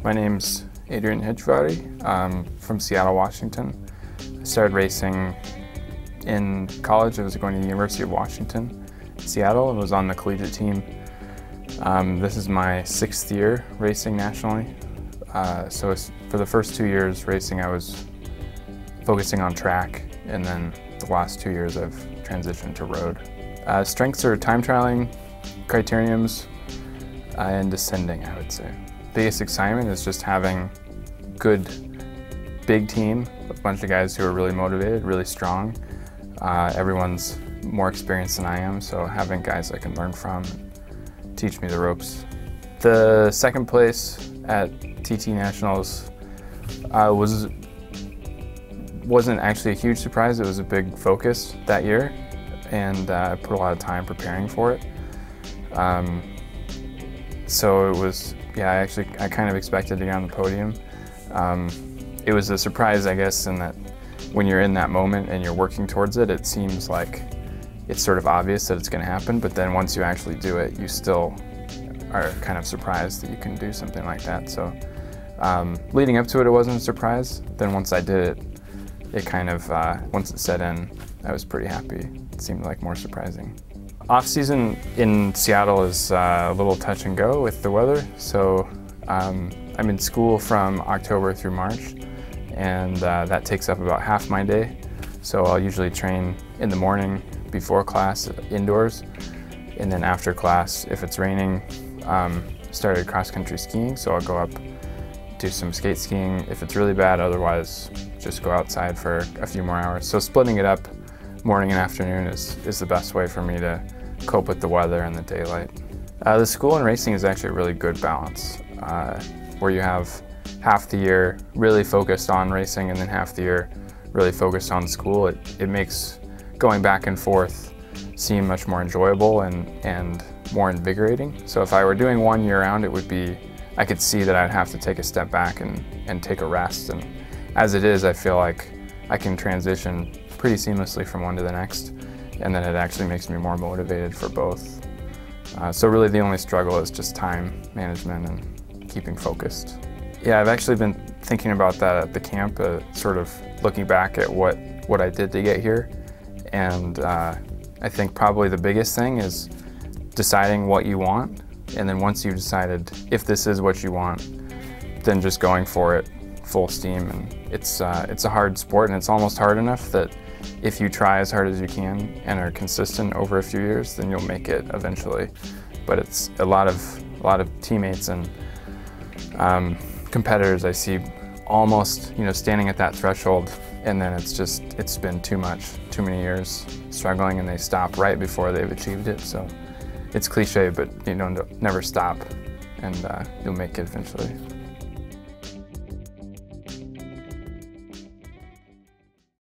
My name's Adrian Hegyvary. I'm from Seattle, Washington. I started racing in college. I was going to the University of Washington, Seattle, and was on the collegiate team. This is my 6th year racing nationally. So for the first 2 years racing, I was focusing on track, and then the last 2 years I've transitioned to road. Strengths are time trialing, criteriums, and descending, I would say. Biggest excitement is just having good, big team, a bunch of guys who are really motivated, really strong. Everyone's more experienced than I am, so having guys I can learn from, teach me the ropes. The second place at TT Nationals wasn't actually a huge surprise. It was a big focus that year, and I put a lot of time preparing for it. So it was, yeah, I kind of expected to get on the podium. It was a surprise, I guess, in that when you're in that moment and you're working towards it, it seems like it's sort of obvious that it's going to happen, but then once you actually do it, you still are kind of surprised that you can do something like that. So leading up to it, it wasn't a surprise. Then once I did it, it kind of, once it set in, I was pretty happy. It seemed like more surprising. Off-season in Seattle is a little touch and go with the weather. So I'm in school from October through March, and that takes up about half my day. So I'll usually train in the morning before class indoors, and then after class, if it's raining, started cross-country skiing, so I'll go up, do some skate skiing if it's really bad, otherwise just go outside for a few more hours. So splitting it up morning and afternoon is the best way for me to cope with the weather and the daylight. The school and racing is actually a really good balance, where you have half the year really focused on racing and then half the year really focused on school. It makes going back and forth seem much more enjoyable and more invigorating. So if I were doing one year round, it would be, I could see that I'd have to take a step back and take a rest. And as it is, I feel like I can transition pretty seamlessly from one to the next, and then it actually makes me more motivated for both. So really the only struggle is just time management and keeping focused. Yeah, I've actually been thinking about that at the camp, sort of looking back at what I did to get here. And I think probably the biggest thing is deciding what you want, and then once you've decided if this is what you want, then just going for it full steam. And it's a hard sport, and it's almost hard enough that if you try as hard as you can and are consistent over a few years, then you'll make it eventually. But it's a lot of teammates and competitors I see almost, standing at that threshold, and then it's been too many years struggling, and they stop right before they've achieved it. So it's cliche, but never stop, and you'll make it eventually.